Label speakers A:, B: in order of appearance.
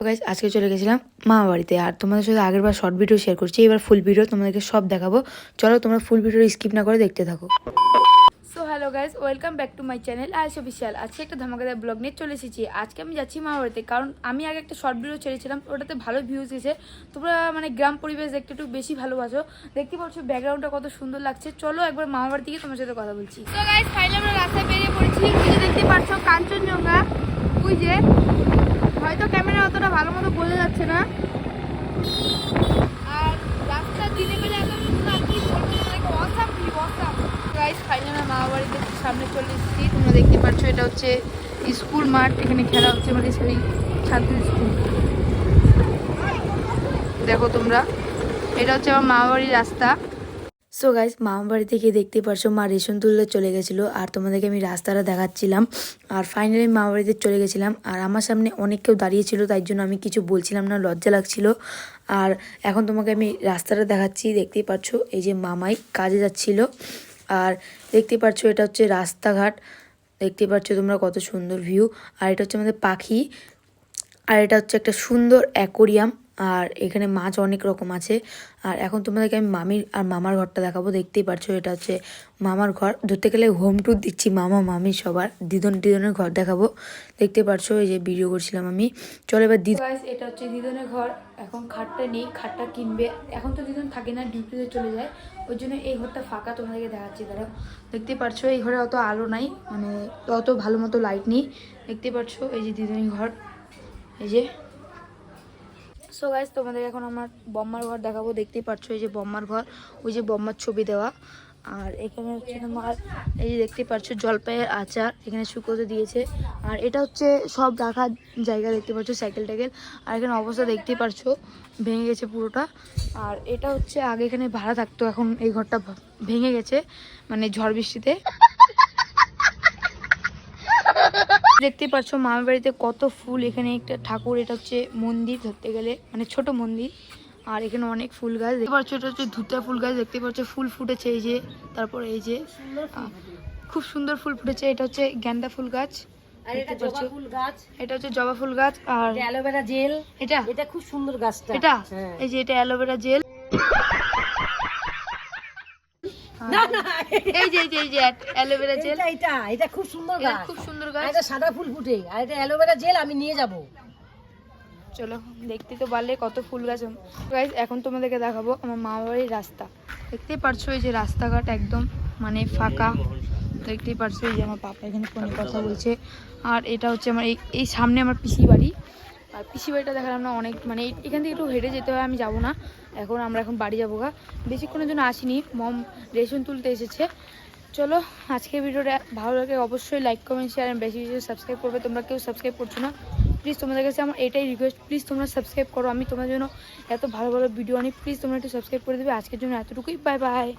A: তো গাইস আজকে চলে গেছিলাম মামা বাড়িতে। আর তোমাদের সাথে আগেরবার শর্ট ভিডিও শেয়ার করছি, এবার ফুল ভিডিও তোমাদেরকে সব দেখাবো। চলো তোমরা ফুল ভিডিও স্কিপ না করে দেখতে থাকো। So hello guys, welcome back to my channel Ayesh official. আজকে একটা ধামাকাদার ব্লগ নিয়ে চলে এসেছি। আজকে আমি যাচ্ছি মামা বাড়িতে, কারণ আমি আগে একটা শর্ট ভিডিও ছেড়েছিলাম, ওটাতে ভালো ভিউজ এসেছে। তোমরা গ্রাম পরিবেশ দেখতে একটু বেশি ভালোবাসো। দেখতে পাচ্ছ ব্যাকগ্রাউন্ডটা কত সুন্দর লাগছে। চলো একবার মামা বাড়ি থেকে তোমার সাথে কথা বলছি। তো গাইস ফাইনালি আমরা রাস্তায় বেরিয়ে পড়েছি। দেখতে পাচ্ছ কাঞ্চনজঙ্ঘা, ওই যে, হয়তো ক্যামেরা অতটা ভালো মতো বোঝা যাচ্ছে না। আর রাস্তা দিনে বেলা ফাইনালি মামা বাড়িতে সামনে চলে এসেছি। তোমরা দেখতে পাচ্ছ এটা হচ্ছে স্কুল মাঠ, এখানে খেলা হচ্ছে আমাদের সেই ছাত্র স্কুল। দেখো তোমরা, এটা হচ্ছে আমার মামা বাড়ির রাস্তা। সো গাইজ মামা বাড়ি থেকে দেখতে পারছো মা রেশন তুলতে চলে গেছিলো, আর তোমাদেরকে আমি রাস্তাটা দেখাচ্ছিলাম। আর ফাইনালি মামা বাড়িতে চলে গেছিলাম। আর আমার সামনে অনেক কেউ দাঁড়িয়েছিল, তাই জন্য আমি কিছু বলছিলাম না, লজ্জা লাগছিল। আর এখন তোমাকে আমি রাস্তাটা দেখাচ্ছি। দেখতেই পাচ্ছ এই যে মামাই কাজে যাচ্ছিল। আর দেখতে পাচ্ছ এটা হচ্ছে রাস্তাঘাট, দেখতে পাচ্ছ তোমরা কত সুন্দর ভিউ। আর এটা হচ্ছে আমাদের পাখি। আর এটা হচ্ছে একটা সুন্দর অ্যাকোরিয়াম। আর এখানে মাছ অনেক রকম আছে। আর এখন তোমাদেরকে আমি মামির আর মামার ঘরটা দেখাবো। দেখতেই পাচ্ছ এটা হচ্ছে মামার ঘর। ধরতে গেলে হোম ট্যুর দিচ্ছি মামা মামি সবার, দিদনের ঘর দেখাবো। দেখতে পাচ্ছ এই যে ভিডিও করছিলাম আমি। চলো এবার এটা হচ্ছে দিদনের ঘর। এখন খাটটা নেই, খাটটা কিনবে। এখন তো দিদন থাকে না, ডিউটিতে চলে যায়, ওই জন্য এই ঘরটা ফাঁকা। তোমাদেরকে দেখাচ্ছি তারা। দেখতে পাচ্ছ এই ঘরে অত আলো নাই, অত ভালো মতো লাইট নেই। দেখতে পাচ্ছ এই যে দিদনের ঘর, এই যে। সো গাইস তোমাদের এখন আমার বম্মার ঘর দেখাবো। দেখতেই পাচ্ছ এই যে বম্মার ঘর, ওই যে বম্মার ছবি দেওয়া। আর এখানে হচ্ছে তোমার এই যে দেখতে পাচ্ছ জলপাইয়ের আচার এখানে শুকোতে দিয়েছে। আর এটা হচ্ছে সব রাখার জায়গা, দেখতে পাচ্ছ সাইকেল টাইকেল। আর এখানে অবস্থা দেখতেই পাচ্ছ ভেঙে গেছে পুরোটা। আর এটা হচ্ছে আগে এখানে ভাড়া থাকতো, এখন এই ঘরটা ভেঙে গেছে ঝড় বৃষ্টিতে। দেখতে পাচ্ছ মামার বাড়িতে কত ফুল। এখানে একটা ঠাকুর, এটা হচ্ছে মন্দির ধরতে গেলে, ছোট মন্দির। আর এখানে অনেক ফুল গাছ দেখতে পাচ্ছ, এটা হচ্ছে ধুতা ফুল গাছ। দেখতে পাচ্ছ ফুল ফুটেছে এই যে, তারপর এই যে খুব সুন্দর ফুল ফুটেছে। এটা হচ্ছে গেন্দা ফুল গাছ, এটা হচ্ছে জবা ফুল গাছ। আর অ্যালোভেরা জেল, এটা খুব সুন্দর গাছটা। এটা এই যে এটা অ্যালোভেরা জেল। এই যে অ্যালোভেরা জেল, এটা খুব সুন্দর গাছ, খুব সুন্দর গাছ। এটা সাদা ফুল ফুটে, আর এটা অ্যালোভেরা জেল আমি নিয়ে যাব। চলো দেখতে তো পারলে কত ফুল গাছ। গাইস এখন তোমাদেরকে দেখাবো আমার মামা বাড়ির রাস্তা। দেখতেই পারছো এই যে রাস্তাঘাট একদম ফাঁকা। দেখতেই পারছো এই যে আমার পাপা এখানে ফোনে কথা বলছে। আর এটা হচ্ছে আমার এই সামনে আমার পিসি বাড়ি। আর পিসি বাড়িটা দেখালাম না, অনেক এখান থেকে একটু হেঁটে যেতে হয়, আমি যাবো না আমরা এখন বাড়ি যাবো গা। বেশিক্ষণের জন্য আসিনি, মম রেশন তুলতে এসেছে। চলো আজকের ভিডিওটা ভালো লাগে অবশ্যই লাইক কমেন্ট শেয়ার আর বেশি বেশি সাবস্ক্রাইব করবে। তোমরা কেউ সাবস্ক্রাইব করছো না, প্লিজ তোমাদের কাছে আমার এটাই রিকোয়েস্ট, প্লিজ তোমরা সাবস্ক্রাইব করো। আমি তোমার জন্য এত ভালো ভালো ভিডিও আনি, প্লিজ তোমরা একটু সাবস্ক্রাইব করে দেবে। আজকের জন্য এতটুকুই, বাই বাই।